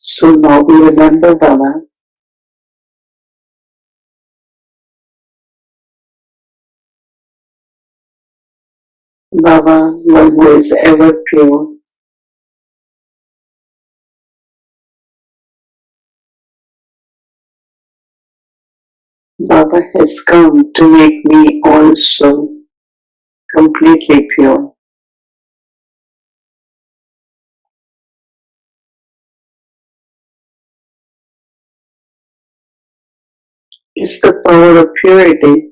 So now we remember Baba. Baba, one who is ever pure. Baba has come to make me also completely pure. It's the power of purity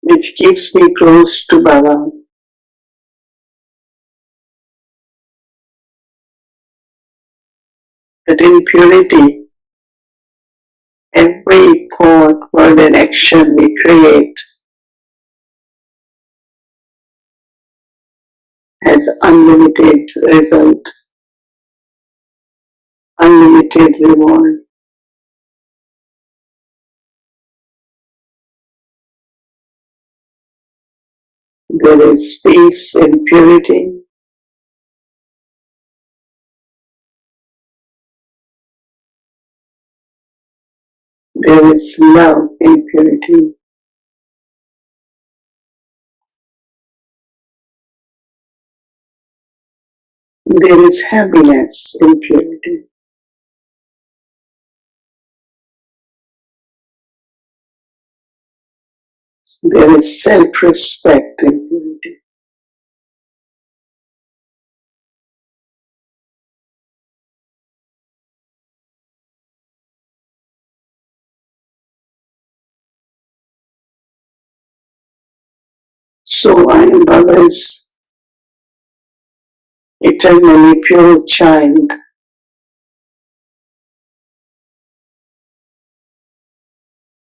which keeps me close to Baba. But in purity, every thought, word and action we create has unlimited result, unlimited reward. There is peace in purity. There is love in purity. There is happiness in purity. There is self-respect in purity. So I am Baba's eternally pure child.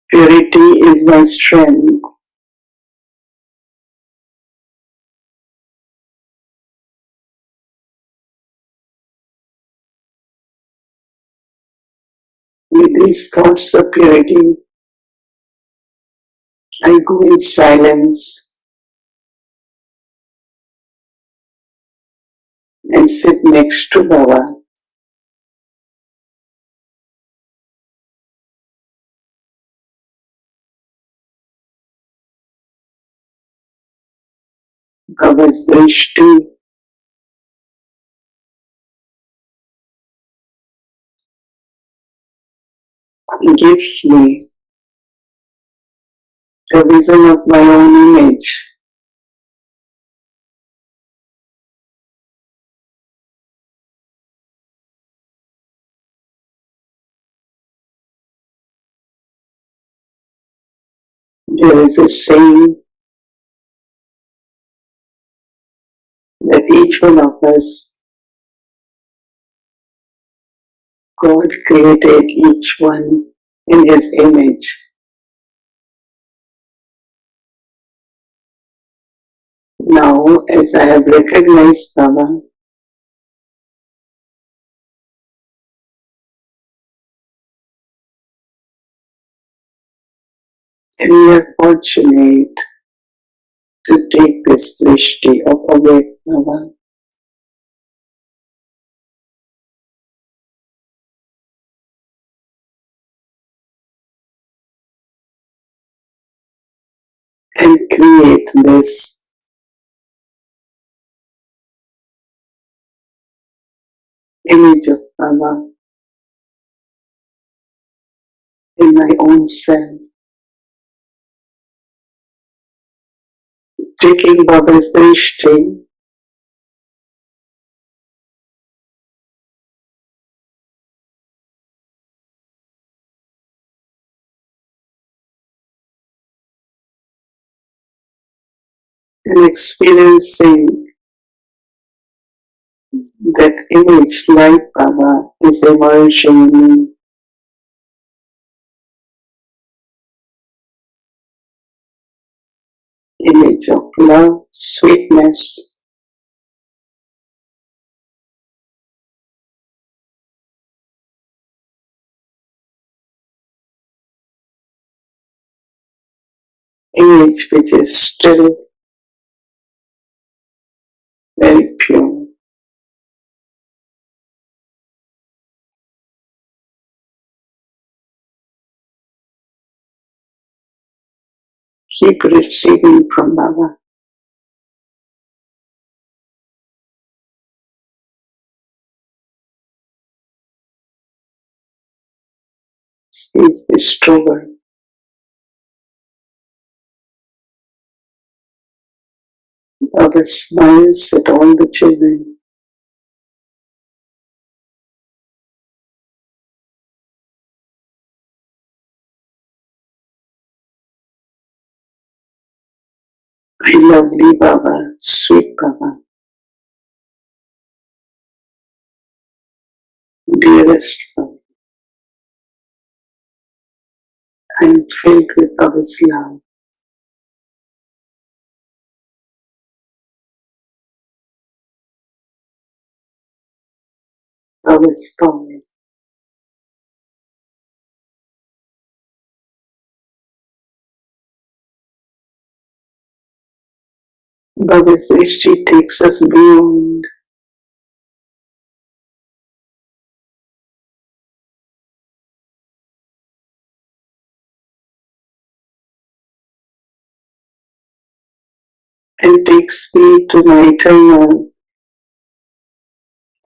Purity is my strength. With these thoughts of purity, I go in silence and sit next to Baba. Baba's drishti gives me the vision of my own image. There is a saying that each one of us, God created each one in His image. Now, as I have recognized Baba, and we are fortunate to take this drishti of awake Baba and create this image of Baba in my own self. Taking Baba's drishti, and experiencing that image like Baba is emerging in me. Image of love, sweetness, image which is still very pure. Keep receiving from Baba. He is the stronger. Baba smiles at all the children. My lovely Baba, sweet Baba, dearest Baba, I am filled with Baba's love. Baba's power. Baba's Drishti takes us beyond and takes me to my eternal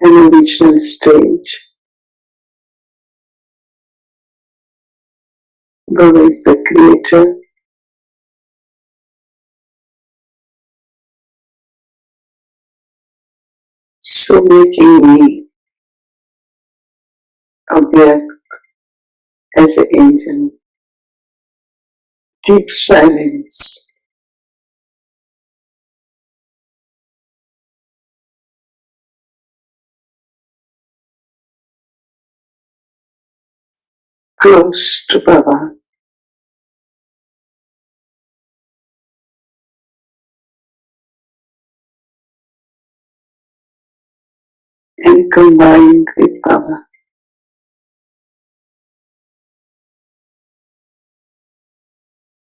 and original stage. Baba is the creator, so making me aware as an angel. Deep silence, close to Baba, and combined with Baba.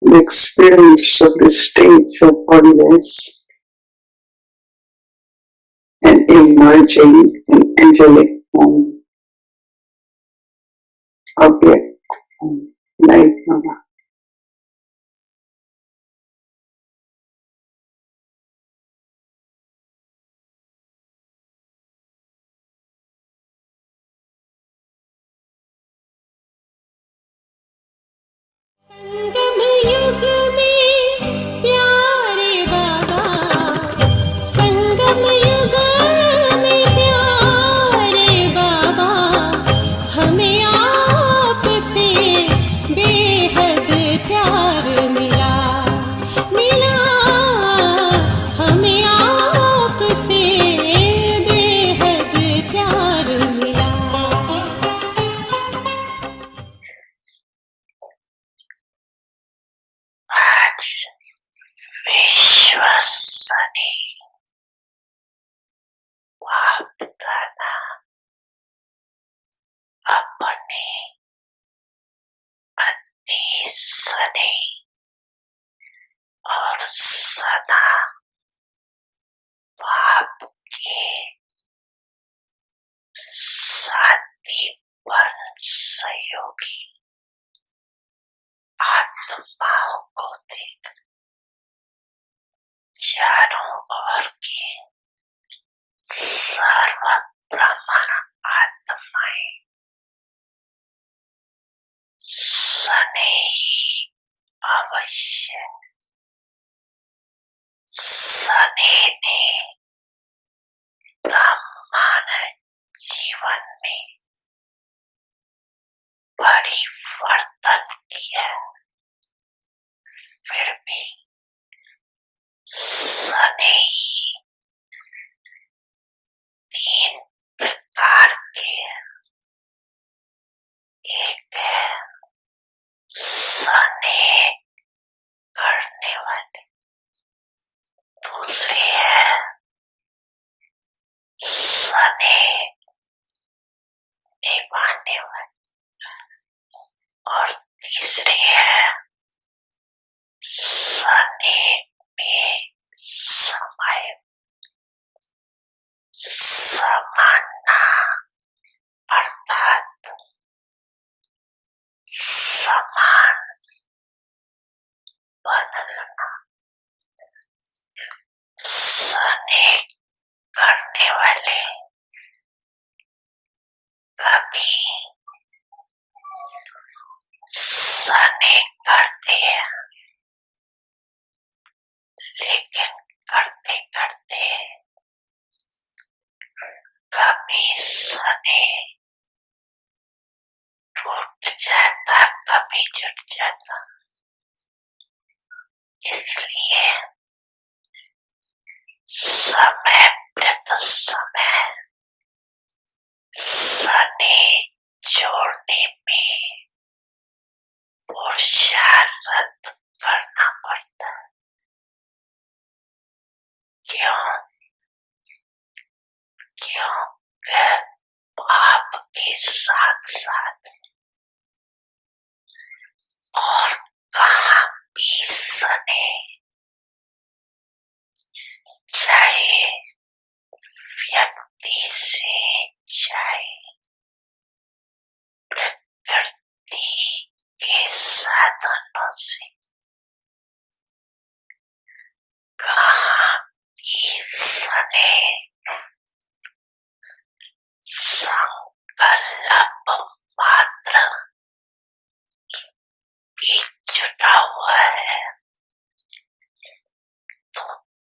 The experience of the states of bodiless and emerging in angelic form, object form, like Baba. संगम युग में प्यारे बाबा, संगम युग में प्यारे बाबा, हमें आपसे बेहद प्यार मिला, मिला, हमें आपसे बेहद प्यार मिला। आज विश्वसनी वापदाना अपने अतिसनी और सदा बाप के साथी बन सहयोगी आत्माओं को देख चारों ओर की सर्व ब्रह्मांड आत्माएं स्नेही अवश्य सने ने ब्रह्मांड जीवन में परिवर्तन किया, फिर भी स्नेही तीन प्रकार के, एक है स्नेह करने वाले, समय मृत समय सने जोड़ने में पुरुषार्थ करना पड़ता है। क्यों? क्योंकि आपके साथ साथ और कहाँ भी सने, चाहे व्यक्ति से, चाहे प्रकृति के साधनों से, कहाँ भी सने, संकल्प मात्र भी जुटा हुआ है तो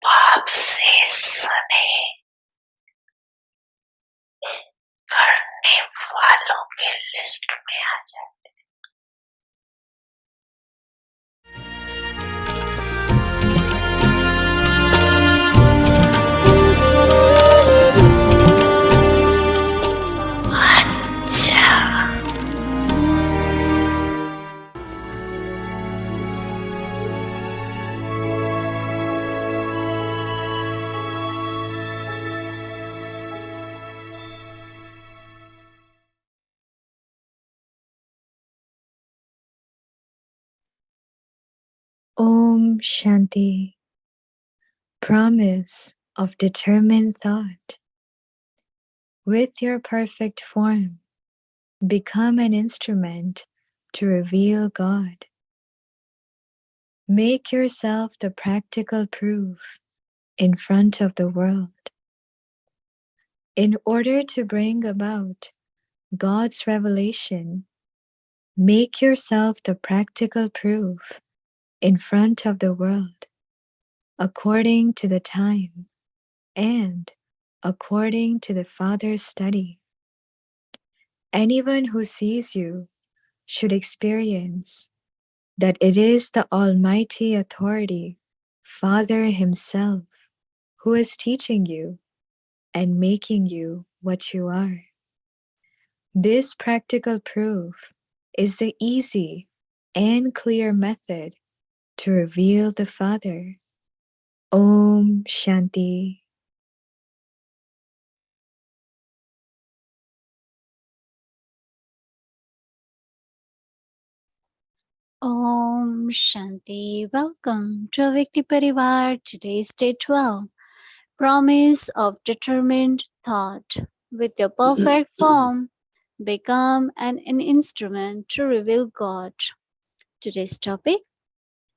पाप से सने करने वालों के लिस्ट में आ जाते। अच्छा, Om Shanti. Promise of determined thought. With your perfect form, become an instrument to reveal God. Make yourself the practical proof in front of the world. In order to bring about God's revelation, make yourself the practical proof in front of the world, according to the time and according to the Father's study. Anyone who sees you should experience that it is the Almighty Authority, Father Himself, who is teaching you and making you what you are. This practical proof is the easy and clear method to reveal the Father. Om Shanti. Om Shanti. Welcome to Avikti Parivar. Today's day 12. Promise of determined thought. With your perfect form, become an instrument to reveal God. Today's topic.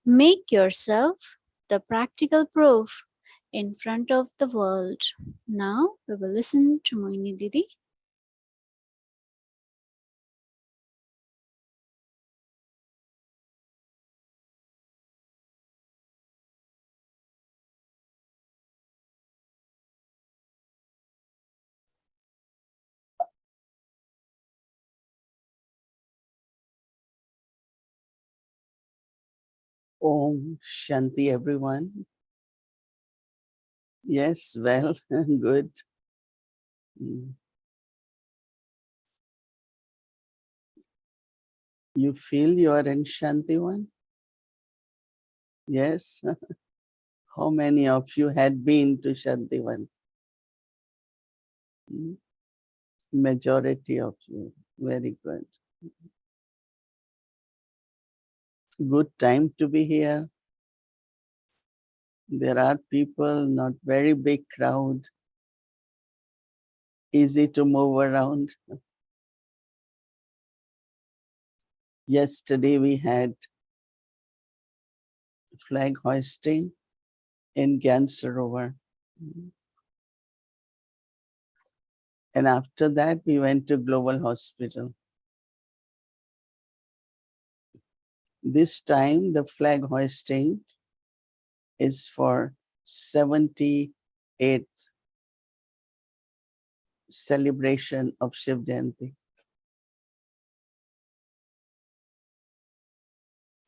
Make yourself the practical proof in front of the world. Now we will listen to Mohini Didi. Om Shanti, everyone. Yes, well, good. You feel you are in Shanti one? Yes. How many of you had been to Shanti one? Majority of you. Very good. Good time to be here. There are people, not very big crowd, easy to move around. Yesterday we had flag hoisting in Gyan Sarovar. And after that, we went to Global Hospital. This time, the flag hoisting is for 78th celebration of Shiv Jayanti.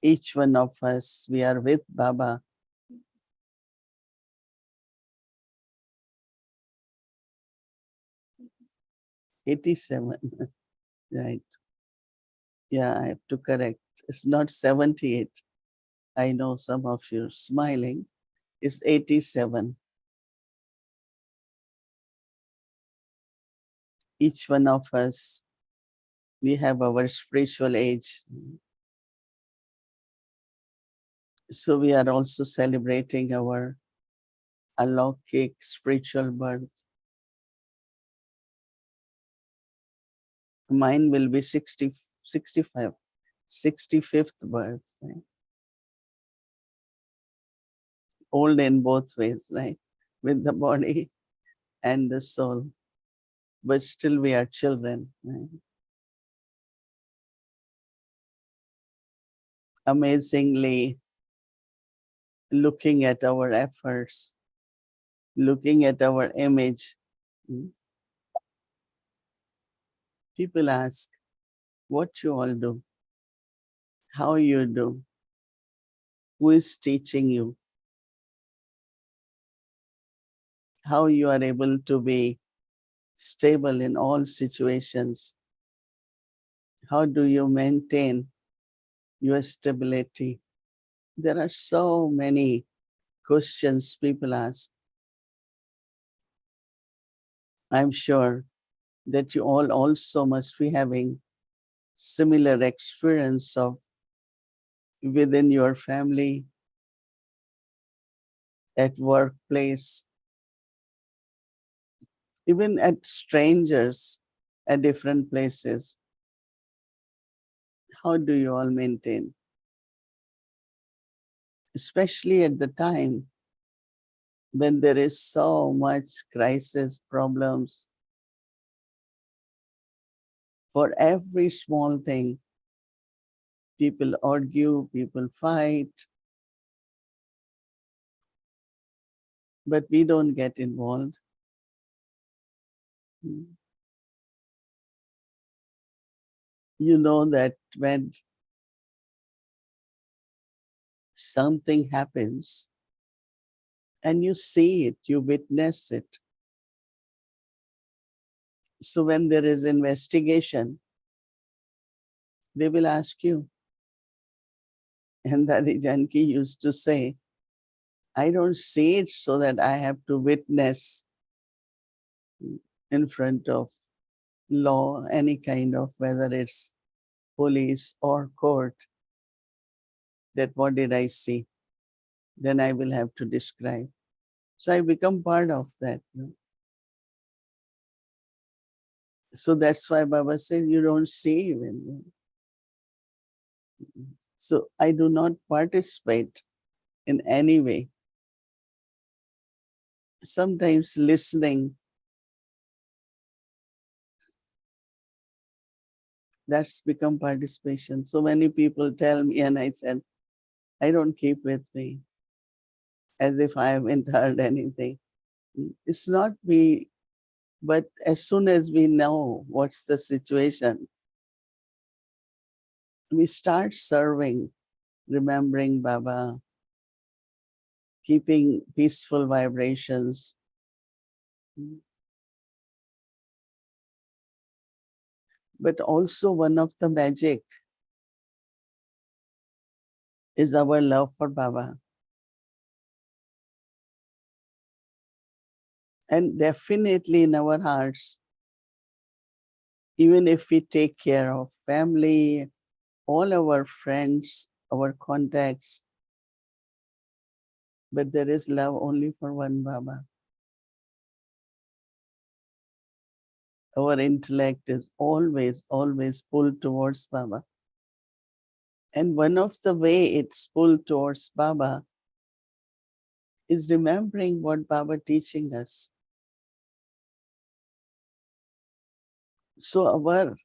Each one of us, we are with Baba 87. Right. Yeah, I have to correct. It's not 78. I know some of you smiling. It's 87. Each one of us, we have our spiritual age. So we are also celebrating our alokik spiritual birth. Mine will be 60, 65, 65th birth. Right? Old in both ways, right? With the body and the soul. But still we are children. Right? Amazingly, looking at our efforts, looking at our image, people ask what you all do, how you do, who is teaching you, how you are able to be stable in all situations, how do you maintain your stability. There are so many questions people ask. I'm sure that you all also must be having similar experience of within your family, at workplace, even at strangers at different places. How do you all maintain? Especially at the time when there is so much crisis, problems, for every small thing, people argue, people fight, but we don't get involved. You know that when something happens and you see it, you witness it. So when there is investigation, they will ask you. And Dadi Janki used to say, I don't see it so that I have to witness in front of law, any kind of, whether it's police or court, that what did I see? Then I will have to describe. So I become part of that. So that's why Baba said, you don't see even. So I do not participate in any way. Sometimes listening, that's become participation. So many people tell me, and I said, I don't keep with me as if I haven't heard anything. It's not me, but as soon as we know what's the situation, we start serving, remembering Baba, keeping peaceful vibrations. But also one of the magic is our love for Baba. And definitely in our hearts, even if we take care of family, all our friends, our contacts, but there is love only for one Baba. Our intellect is always, always pulled towards Baba. And one of the way it's pulled towards Baba is remembering what Baba teaching us. So our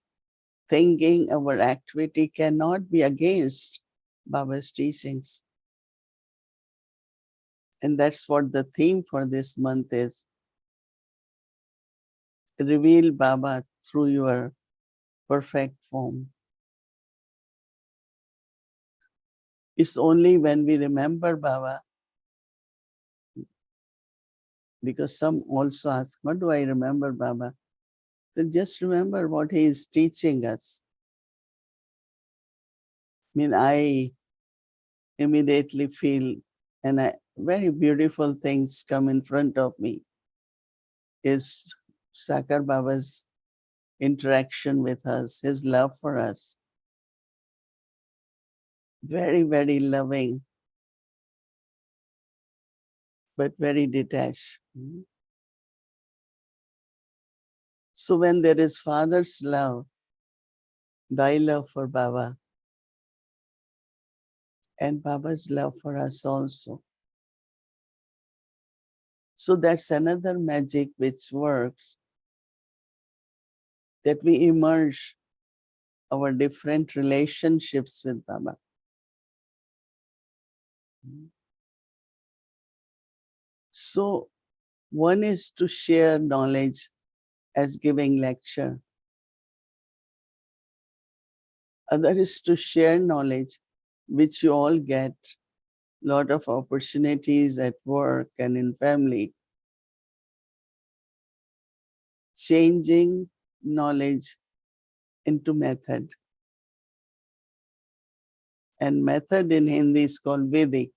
thinking, our activity cannot be against Baba's teachings. And that's what the theme for this month is. Reveal Baba through your perfect form. It's only when we remember Baba, because some also ask, what do I remember Baba? So just remember what he is teaching us. I mean, I immediately feel, and very beautiful things come in front of me, is Sakar Baba's interaction with us, his love for us. Very, very loving, but very detached. So when there is Father's love, thy love for Baba, and Baba's love for us also. So that's another magic which works, that we emerge our different relationships with Baba. So one is to share knowledge as giving lecture. Other is to share knowledge which you all get lot of opportunities at work and in family. Changing knowledge into method. And method in Hindi is called Vedic.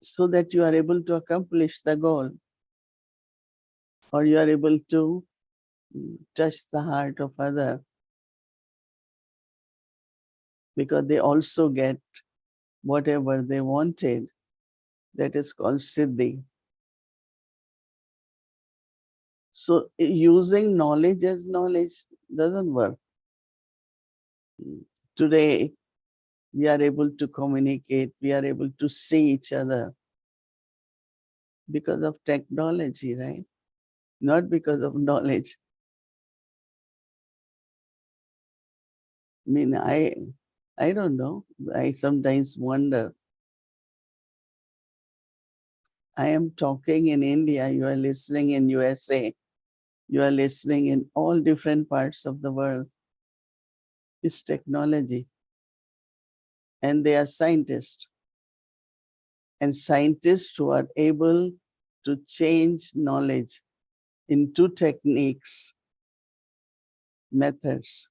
So that you are able to accomplish the goal, or you are able to touch the heart of other, because they also get whatever they wanted. That is called Siddhi. So using knowledge as knowledge doesn't work. Today, we are able to communicate, we are able to see each other because of technology, right? Not because of knowledge. I mean, I don't know. I sometimes wonder. I am talking in India, you are listening in USA, you are listening in all different parts of the world. It's technology. And they are scientists. And scientists who are able to change knowledge into techniques, methods.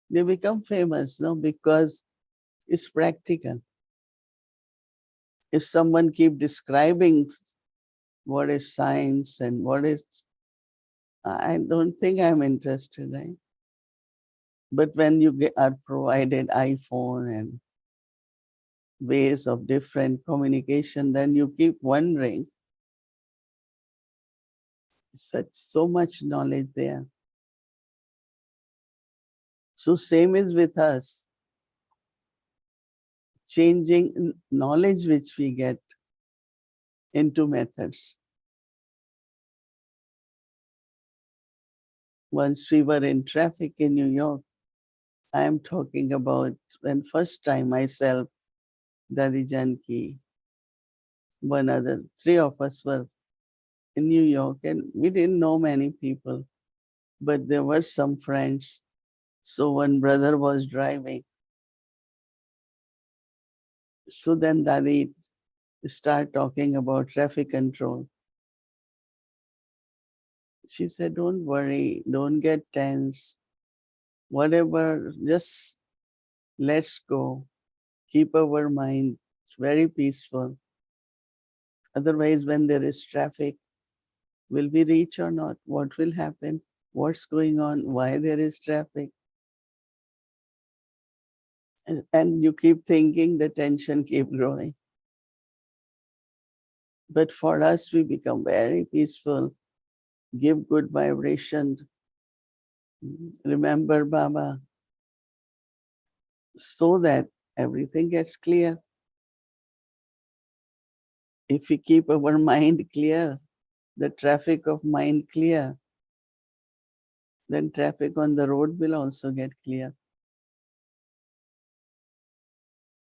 They become famous, no, because it's practical. If someone keep describing what is science and what is, I don't think I'm interested, right? But when you are provided iPhone and ways of different communication, then you keep wondering, such so much knowledge there. So same is with us, changing knowledge which we get into methods. Once we were in traffic in New York, I am talking about when first time myself, Dadi Janki, one other, three of us were in New York, and we didn't know many people, but there were some friends. So one brother was driving. So then Dadi start talking about traffic control. She said, don't worry, don't get tense, whatever, just let's go. Keep our mind very peaceful. Otherwise, when there is traffic, will we reach or not? What will happen? What's going on? Why there is traffic? And you keep thinking, the tension keep growing. But for us, we become very peaceful, give good vibration, remember Baba, so that everything gets clear. If we keep our mind clear, the traffic of mind clear, then traffic on the road will also get clear.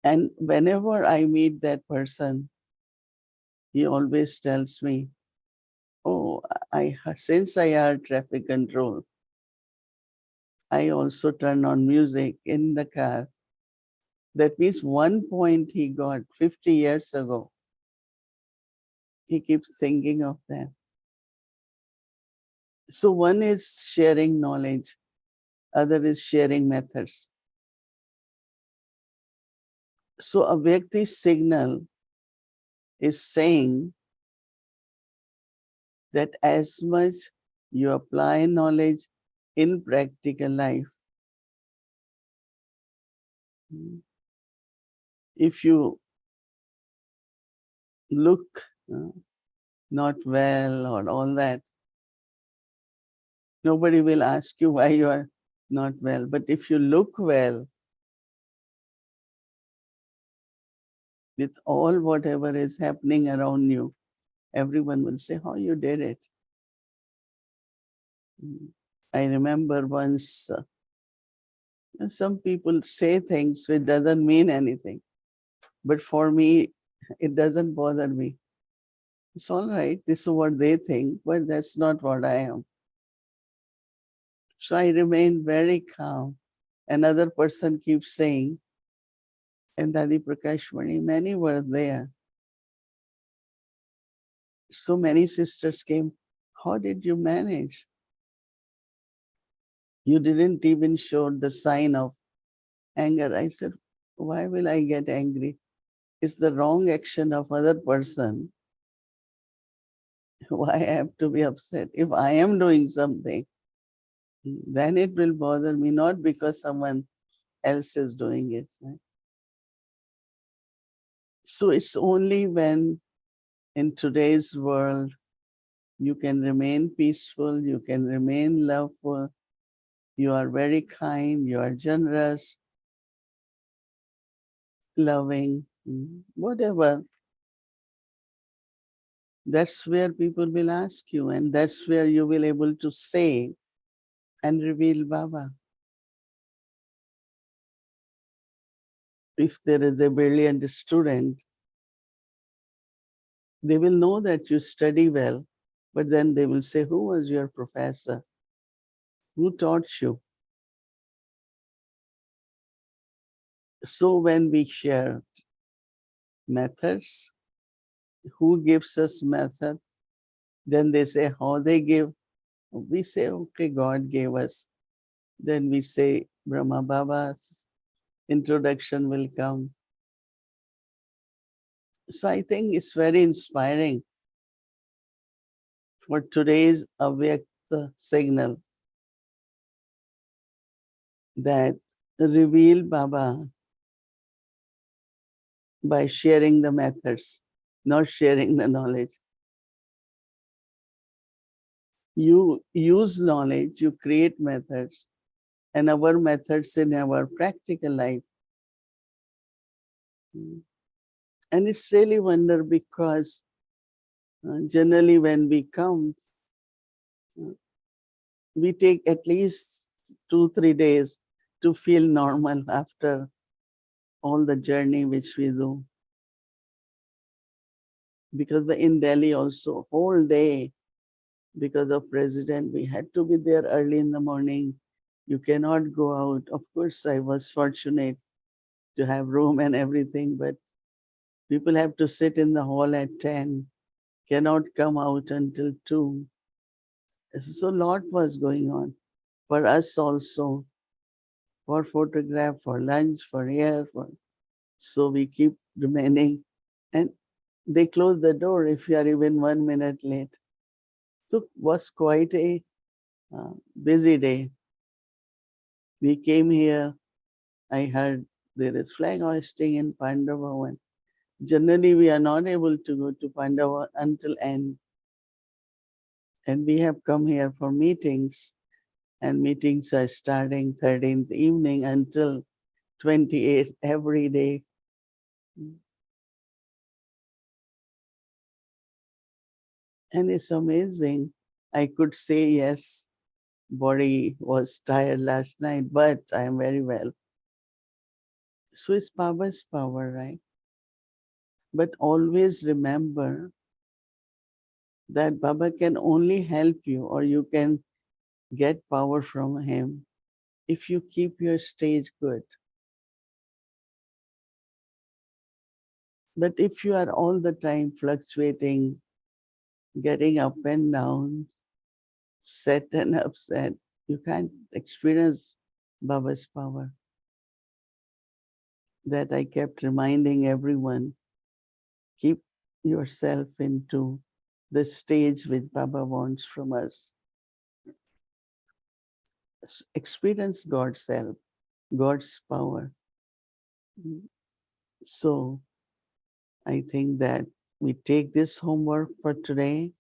And whenever I meet that person, he always tells me, oh, since I heard traffic control, I also turn on music in the car. That means one point he got 50 years ago. He keeps thinking of that. So one is sharing knowledge, other is sharing methods. So a Vyakti signal is saying that as much you apply knowledge in practical life, if you look not well or all that, nobody will ask you why you are not well. But if you look well with all whatever is happening around you, everyone will say, how you did it. I remember once some people say things which doesn't mean anything. But for me, it doesn't bother me. It's all right. This is what they think, but that's not what I am. So I remain very calm. Another person keeps saying, and Dadi Prakashmani, many were there. So many sisters came. How did you manage? You didn't even show the sign of anger. I said, why will I get angry? It's the wrong action of other person. Why I have to be upset? If I am doing something, then it will bother me, not because someone else is doing it. Right? So it's only when in today's world you can remain peaceful, you can remain loveful, you are very kind, you are generous, loving, whatever. That's where people will ask you, and that's where you will able to say and reveal Baba. If there is a brilliant student, they will know that you study well, but then they will say, who was your professor? Who taught you? So when we share methods, who gives us method? Then they say how they give. We say, okay, God gave us. Then we say Brahma Baba's introduction will come. So I think it's very inspiring for today's Avyakta signal that reveal Baba by sharing the methods, not sharing the knowledge. You use knowledge, you create methods, and our methods in our practical life. And it's really wonder because generally when we come, uh, we take at least 2-3 days to feel normal after all the journey which we do. Because in Delhi also, whole day, because of president, we had to be there early in the morning. You cannot go out. Of course, I was fortunate to have room and everything, but people have to sit in the hall at 10, cannot come out until 2. So a lot was going on for us also, for photograph, for lunch, for air. So we keep remaining. And they close the door if you are even 1 minute late. So it was quite a busy day. We came here. I heard there is flag hoisting in Pandava. Generally, we are not able to go to Pandava until end. And we have come here for meetings. And meetings are starting 13th evening until 28th every day. And it's amazing. I could say, yes, body was tired last night, but I am very well. So it's Baba's power, right? But always remember that Baba can only help you or you can get power from him if you keep your stage good. But if you are all the time fluctuating, getting up and down, set and upset, you can't experience Baba's power. That I kept reminding everyone, keep yourself into the stage which Baba wants from us. Experience God's help, God's power. So I think that we take this homework for today.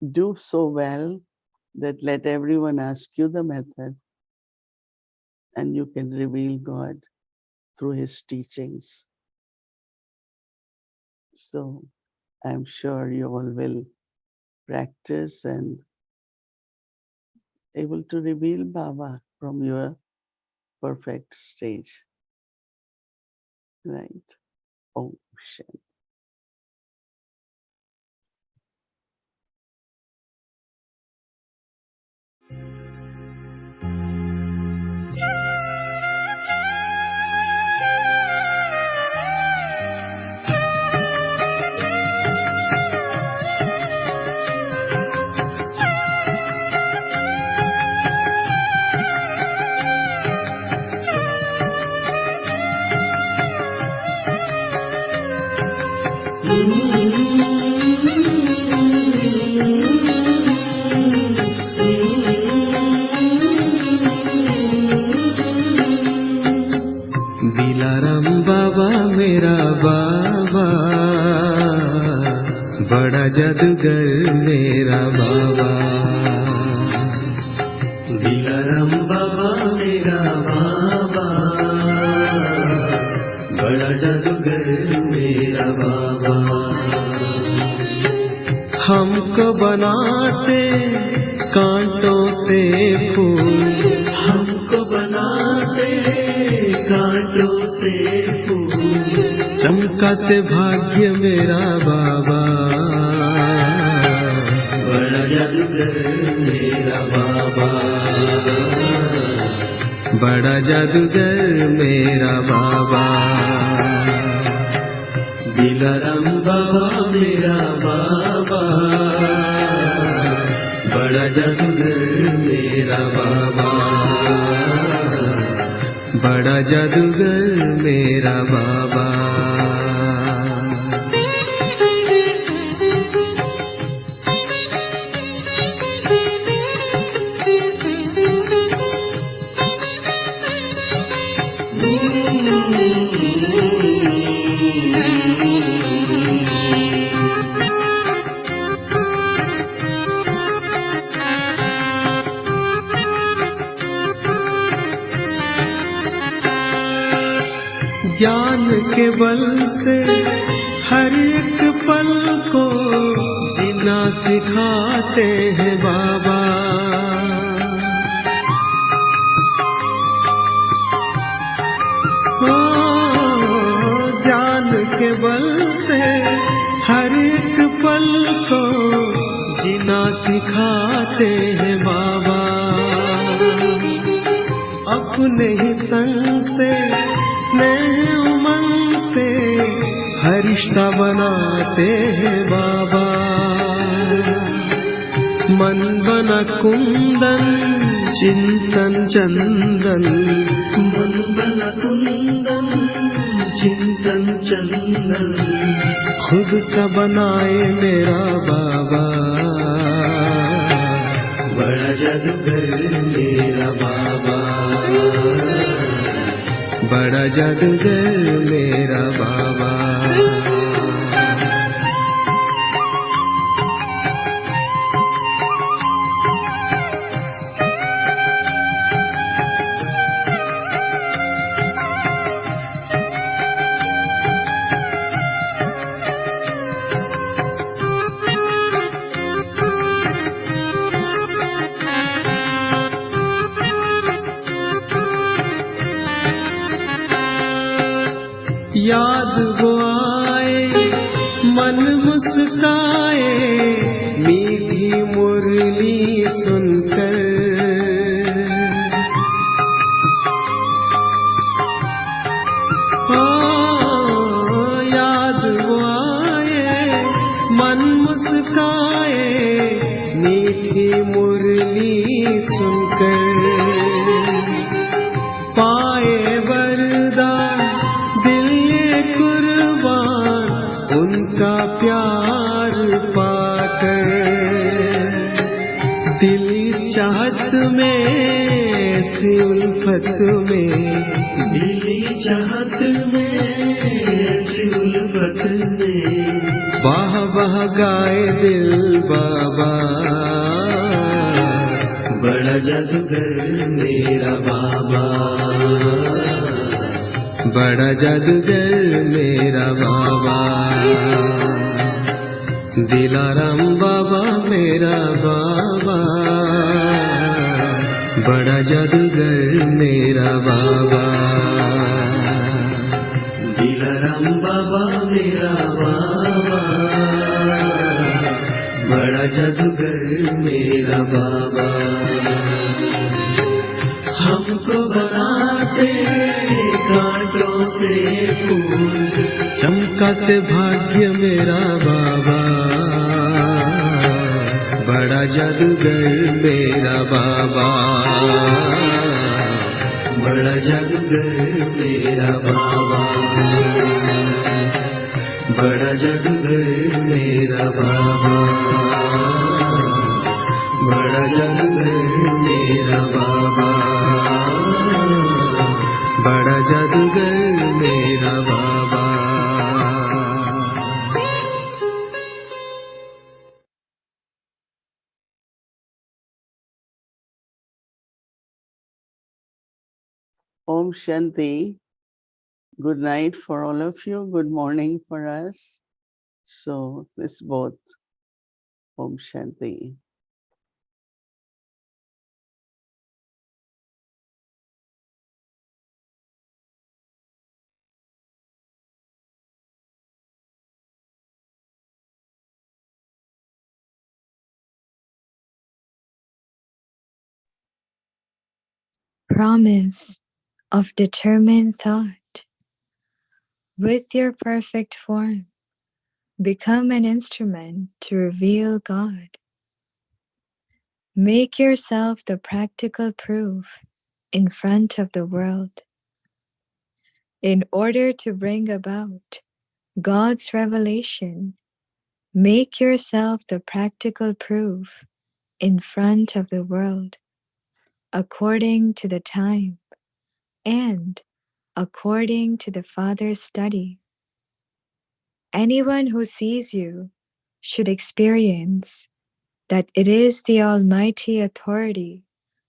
Do so well that let everyone ask you the method and you can reveal God through his teachings. So I'm sure you all will practice and able to reveal Baba from your perfect stage. Right? Oh, shit. Dilaram बाबा मेरा बाबा, बड़ा जादूगर मेरा बाबा। दिलाराम बाबा मेरा बाबा, बड़ा जादूगर मेरा बाबा। हमको बनाते कांटों से फूल, हमको बनाते कांटों से फूल, चमकाते भाग्य मेरा बाबा। बड़ा जादूगर मेरा बाबा, बड़ा जादूगर मेरा बाबा। दिलाराम बाबा मेरा बाबा, बड़ा जादूगर मेरा बाबा, बड़ा जादूगर मेरा बाबा। ज्ञान के बल से हर एक पल को जीना सिखाते हैं बाबा। ओ, ज्ञान के बल से हर एक पल को जीना सिखाते हैं बाबा। अपने ही संग से स्नेह उमंग से हर रिश्ता बनाते हैं बाबा। मन बना कुंदन चिंतन चंदन, मन बना कुंदन चिंतन चंदन, खुद सा बनाए मेरा बाबा। बड़ा जादूगर मेरा बाबा, बड़ा जादूगर मेरा बाबा। याद वो आए मन मुस्काए, मीठी मुरली सुनकर। ओ, याद वो आए मन मुस्काए, मीठी मुरली सुनकर पाए वरदान दिल ये कुर्बान उनका प्यार पाकर। दिली चाहत में ऐसी उल्फत में, दिली चाहत में ऐसी उल्फत में वाह वाह गाए दिल बाबा। बड़ा जादूगर मेरा बाबा, बड़ा जादूगर मेरा बाबा। दिलाराम बाबा मेरा बाबा, बड़ा जादूगर मेरा बाबा। दिलाराम बाबा मेरा बाबा, बड़ा जादूगर मेरा बाबा। हमको बनाते कांटों से फूल, चमकाते भाग्य मेरा बाबा। बड़ा जादूगर मेरा बाबा, बड़ा जादूगर मेरा बाबा। बड़ा जादूगर मेरा बाबा, बड़ा जादूगर मेरा बाबा। बड़ा जादूगर मेरा बाबा। Om Shanti. Good night for all of you. Good morning for us. So it's both. Om Shanti. Promise of determined thought. With your perfect form, become an instrument to reveal God. Make yourself the practical proof in front of the world. In order to bring about God's revelation, make yourself the practical proof in front of the world, according to the time and according to the Father's study. Anyone who sees you should experience that it is the Almighty Authority,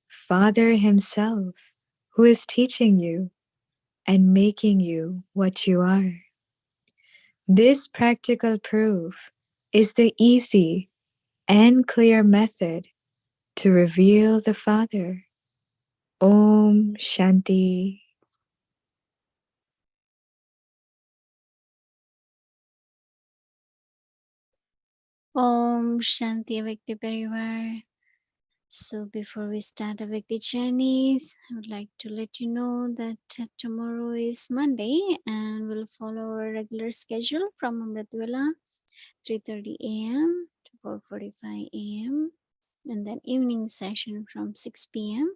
Father Himself, who is teaching you and making you what you are. This practical proof is the easy and clear method to reveal the Father. Om Shanti. Om Shanti Avekti Parivar. So before we start Avekti journeys, I would like to let you know that tomorrow is Monday and we'll follow our regular schedule from Amritvela 3:30 a.m. to 4:45 a.m. and then evening session from 6 p.m.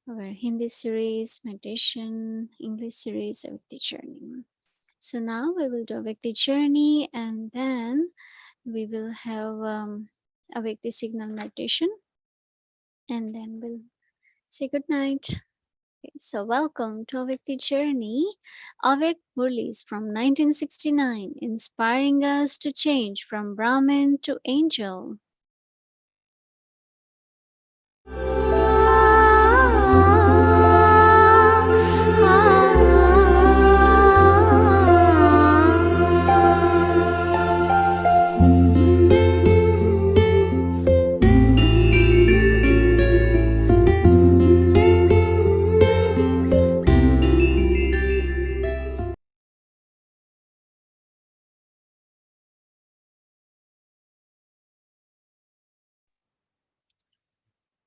Our Hindi series, meditation, English series, Avekti journey. So now we will do Avekti journey and then we will have Avekti signal meditation and then we'll say good night. Okay, so welcome to Avekti journey. Avek Murlis from 1969, inspiring us to change from Brahmin to angel.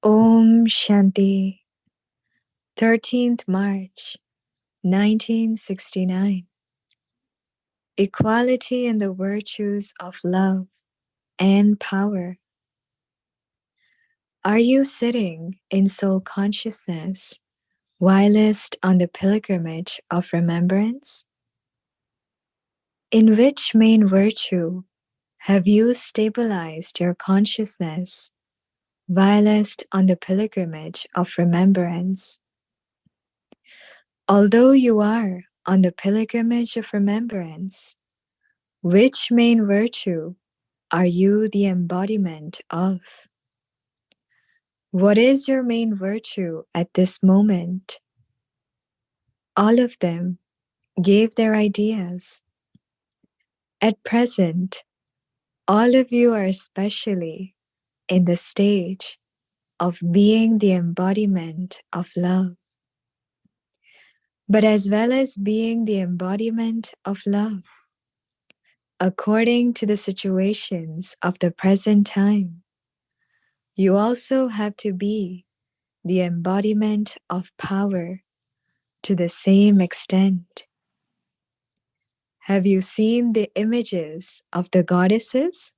Om Shanti. 13th March, 1969. Equality in the virtues of love and power. Are you sitting in soul consciousness whilst on the pilgrimage of remembrance? In which main virtue have you stabilized your consciousness whilst on the pilgrimage of remembrance? Although you are on the pilgrimage of remembrance, which main virtue are you the embodiment of? What is your main virtue at this moment? All of them gave their ideas. At present, all of you are especially in the stage of being the embodiment of love. But as well as being the embodiment of love, according to the situations of the present time, you also have to be the embodiment of power to the same extent. Have you seen the images of the goddesses?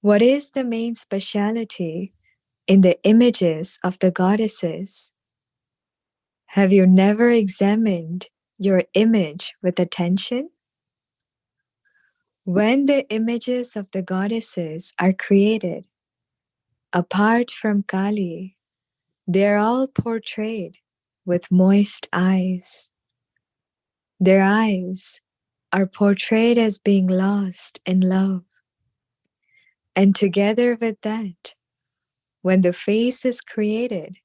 What is the main speciality in the images of the goddesses? Have you never examined your image with attention? When the images of the goddesses are created, apart from Kali, they are all portrayed with moist eyes. Their eyes are portrayed as being lost in love. And together with that, when the face is created,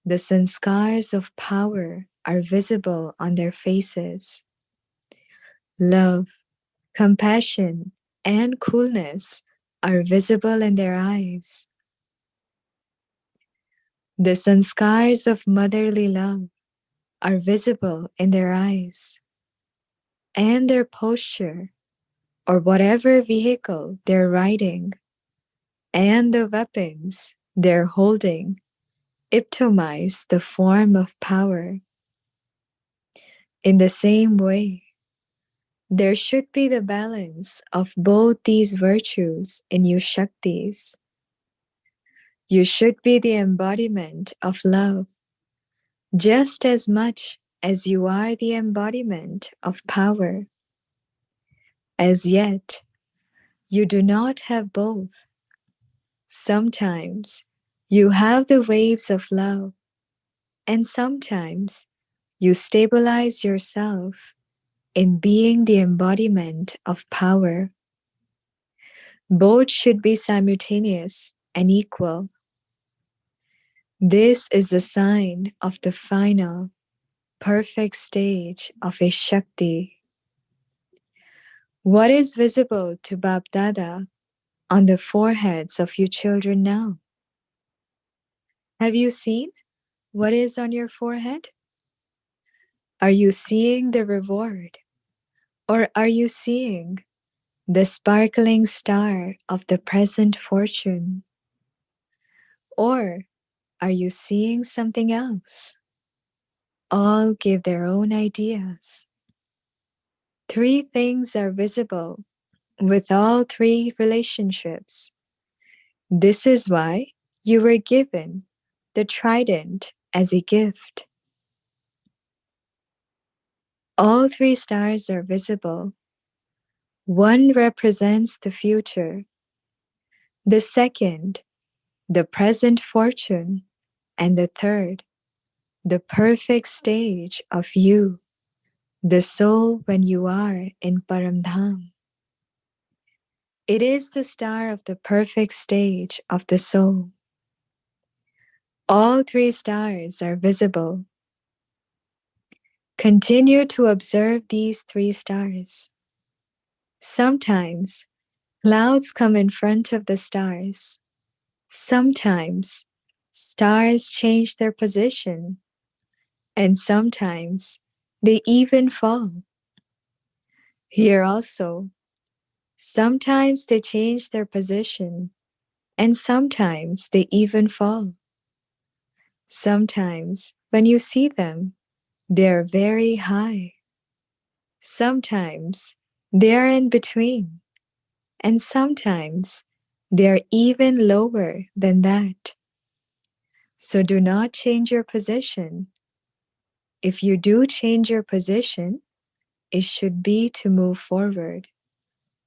the sanskars of power are visible on their faces. Love, compassion, and coolness are visible in their eyes. The sanskars of motherly love are visible in their eyes. And their posture, or whatever vehicle they're riding, and the weapons they're holding, epitomize the form of power. In the same way, there should be the balance of both these virtues in you Shaktis. You should be the embodiment of love, just as much as you are the embodiment of power. As yet, you do not have both. Sometimes you have the waves of love, and sometimes you stabilize yourself in being the embodiment of power. Both should be simultaneous and equal. This is the sign of the final, perfect stage of a Shakti. What is visible to Bab Dada on the foreheads of you children now? Have you seen what is on your forehead? Are you seeing the reward? Or are you seeing the sparkling star of the present fortune? Or are you seeing something else? All give their own ideas. Three things are visible with all three relationships. This is why you were given the trident as a gift. All three stars are visible. One represents the future, the second, the present fortune, and the third, the perfect stage of you, the soul when you are in Paramdham. It is the star of the perfect stage of the soul. All three stars are visible. Continue to observe these three stars. Sometimes clouds come in front of the stars. Sometimes stars change their position, and sometimes they even fall. Here also, sometimes they change their position, and sometimes they even fall. Sometimes when you see them, they're very high. Sometimes they're in between, and sometimes They are even lower than that. So do not change your position. If you do change your position, it should be to move forward.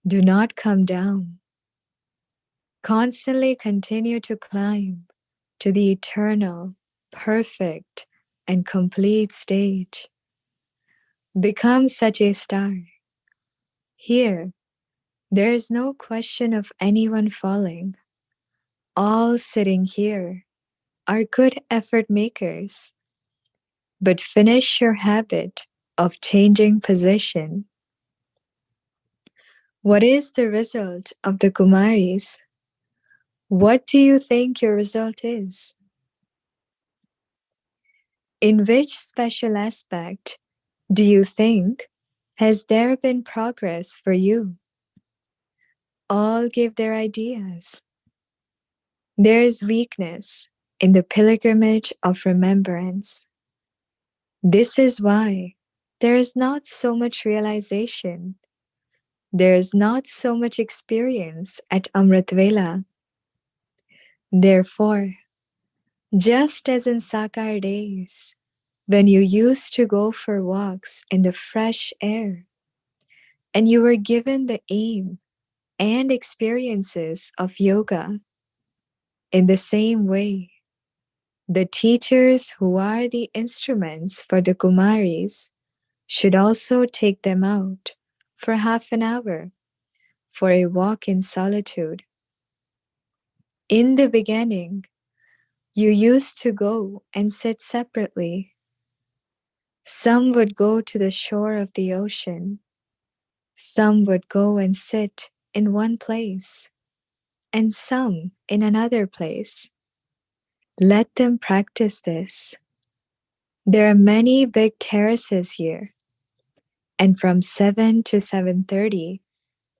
Do not come down. Constantly continue to climb to the eternal, perfect, and complete stage. Become such a star. Here, there is no question of anyone falling. All sitting here are good effort makers. But finish your habit of changing position. What is the result of the Kumaris? What do you think your result is? In which special aspect do you think has there been progress for you? All give their ideas. There is weakness in the pilgrimage of remembrance. This is why there is not so much realization. There is not so much experience at Amritvela. Therefore, just as in Sakar days, when you used to go for walks in the fresh air, and you were given the aim and experiences of yoga, in the same way, the teachers who are the instruments for the Kumaris should also take them out for half an hour for a walk in solitude. In the beginning, you used to go and sit separately. Some would go to the shore of the ocean. Some would go and sit in one place, and some in another place. Let them practice this. There are many big terraces here, and from 7 to 7:30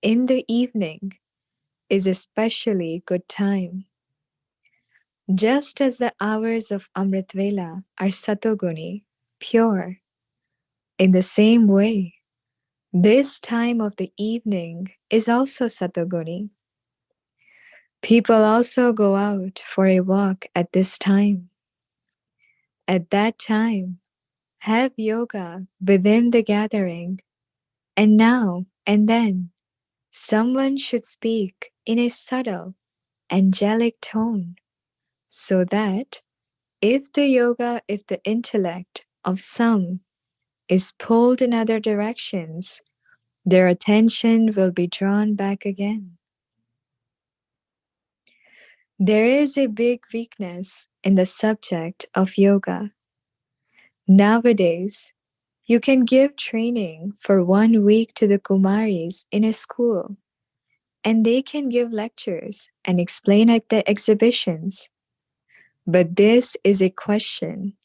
in the evening is especially good time. Just as the hours of Amritvela are satoguni, pure, in the same way, this time of the evening is also satoguni. People also go out for a walk at this time. At that time, have yoga within the gathering, and now and then, someone should speak in a subtle, angelic tone, so that if the intellect of some is pulled in other directions, their attention will be drawn back again. There is a big weakness in the subject of yoga. Nowadays, you can give training for 1 week to the Kumaris in a school, and they can give lectures and explain at the exhibitions. But this is a question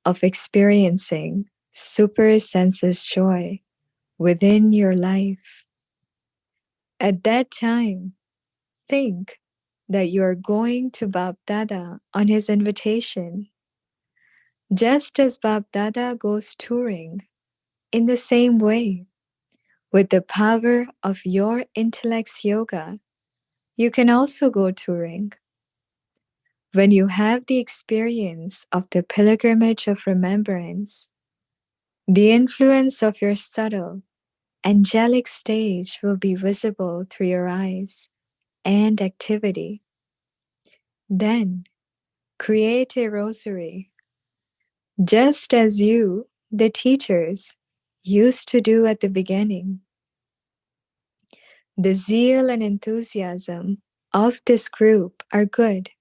of experiencing super senses joy within your life. At that time, think that you are going to Bab Dada on his invitation. Just as Bab Dada goes touring, in the same way, with the power of your intellect's yoga, you can also go touring. When you have the experience of the pilgrimage of remembrance, the influence of your subtle, angelic stage will be visible through your eyes and activity. Then, create a rosary, just as you, the teachers, used to do at the beginning. The zeal and enthusiasm of this group are good,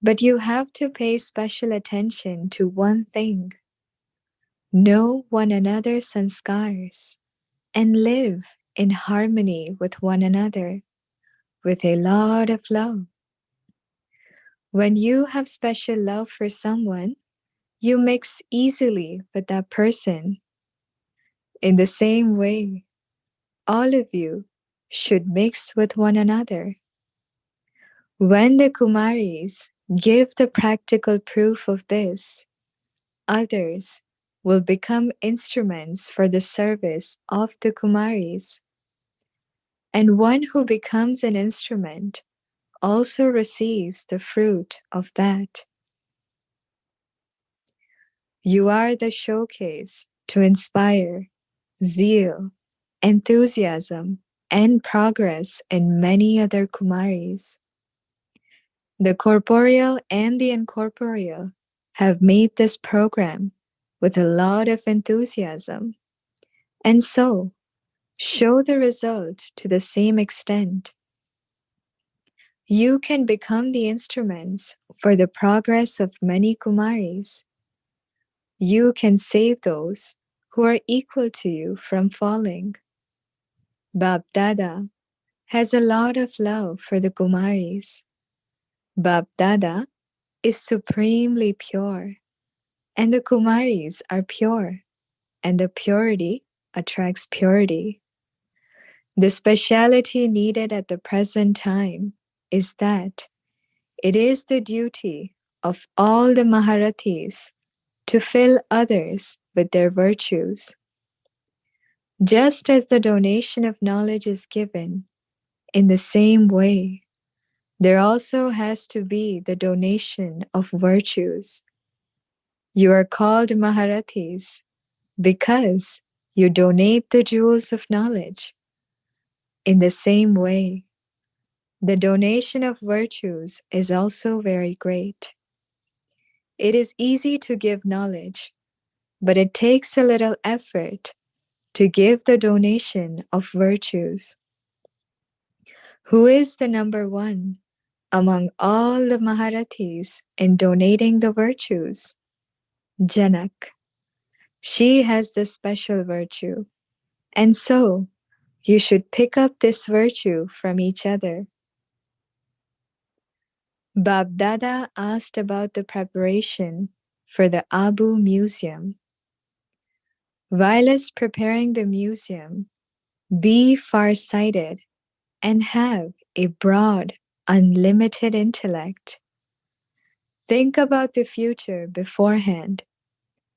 but you have to pay special attention to one thing. Know one another's sanskars and live in harmony with one another, with a lot of love. When you have special love for someone, you mix easily with that person. In the same way, all of you should mix with one another. When the Kumaris give the practical proof of this, others will become instruments for the service of the Kumaris. And one who becomes an instrument also receives the fruit of that. You are the showcase to inspire zeal, enthusiasm, and progress in many other Kumaris. The corporeal and the incorporeal have made this program with a lot of enthusiasm, and so show the result to the same extent. You can become the instruments for the progress of many Kumaris. You can save those who are equal to you from falling. Bab Dada has a lot of love for the Kumaris. Bab Dada is supremely pure, and the Kumaris are pure, and the purity attracts purity. The speciality needed at the present time is that it is the duty of all the Maharathis to fill others with their virtues. Just as the donation of knowledge is given, in the same way, there also has to be the donation of virtues. You are called Maharathis because you donate the jewels of knowledge. In the same way, the donation of virtues is also very great. It is easy to give knowledge, but it takes a little effort to give the donation of virtues. Who is the number one among all the Maharathis in donating the virtues? Janak. She has this special virtue, and so you should pick up this virtue from each other. Bab Dada asked about the preparation for the Abu Museum. Whilst preparing the museum, be far-sighted and have a broad, unlimited intellect. Think about the future beforehand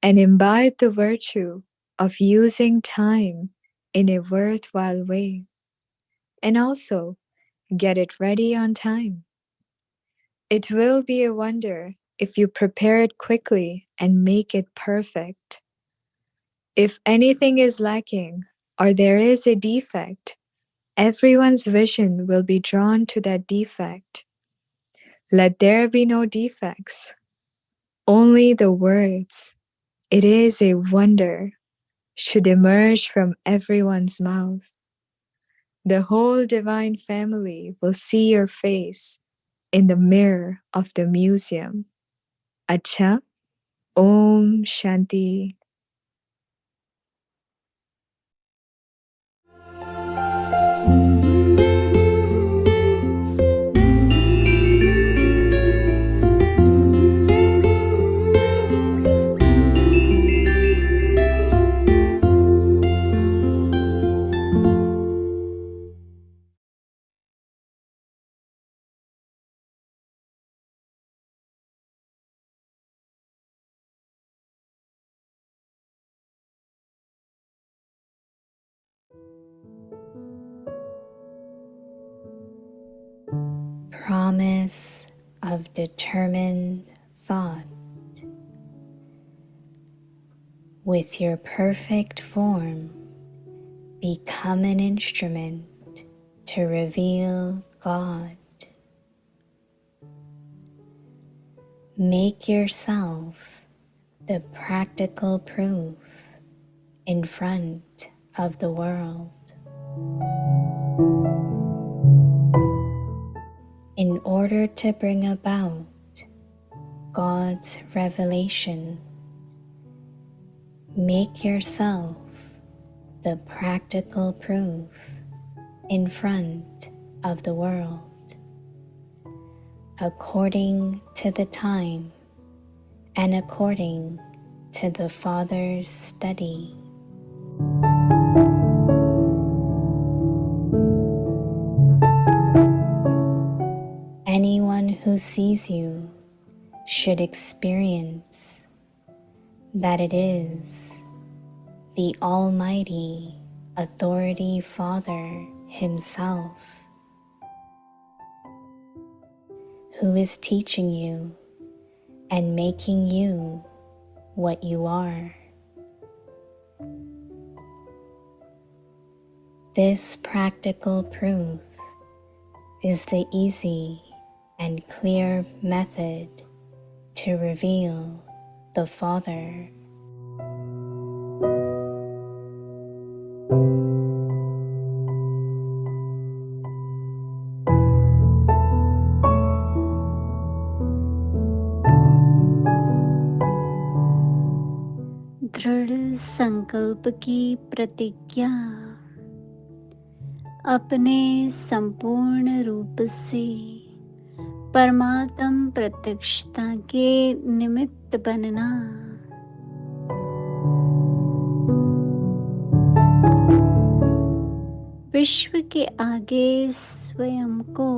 and imbibe the virtue of using time in a worthwhile way, and also get it ready on time. It will be a wonder if you prepare it quickly and make it perfect. If anything is lacking or there is a defect, everyone's vision will be drawn to that defect. Let there be no defects, only the words, "It is a wonder," should emerge from everyone's mouth. The whole divine family will see your face in the mirror of the museum. Acha, Om Shanti. Promise of determined thought. With your perfect form, become an instrument to reveal God. Make yourself the practical proof in front of the world. In order to bring about God's revelation, make yourself the practical proof in front of the world, according to the time and according to the Father's study. Anyone who sees you should experience that it is the Almighty Authority Father Himself, who is teaching you and making you what you are. This practical proof is the easy and clear method to reveal the Father. दृढ़ संकल्प की प्रतिज्ञा अपने संपूर्ण रूप से परमात्म प्रत्यक्षता के निमित्त बनना। विश्व के आगे स्वयं को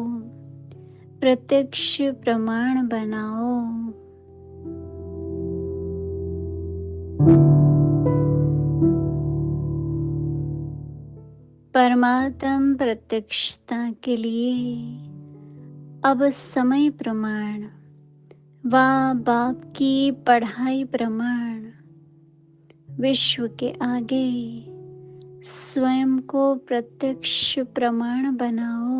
प्रत्यक्ष प्रमाण बनाओ। परमात्म प्रत्यक्षता के लिए अब समय प्रमाण व बाप की पढ़ाई प्रमाण विश्व के आगे स्वयं को प्रत्यक्ष प्रमाण बनाओ।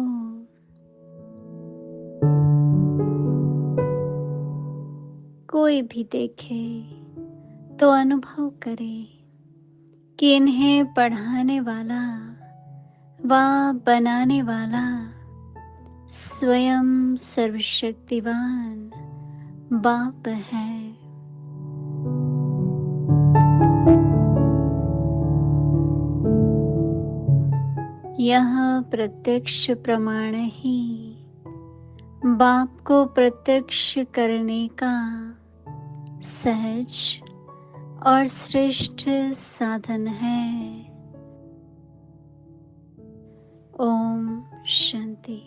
कोई भी देखे तो अनुभव करे कि इन्हें पढ़ाने वाला व बनाने वाला स्वयं सर्वशक्तिवान बाप है। यह प्रत्यक्ष प्रमाण ही बाप को प्रत्यक्ष करने का सहज और श्रेष्ठ साधन है। ओम शांति।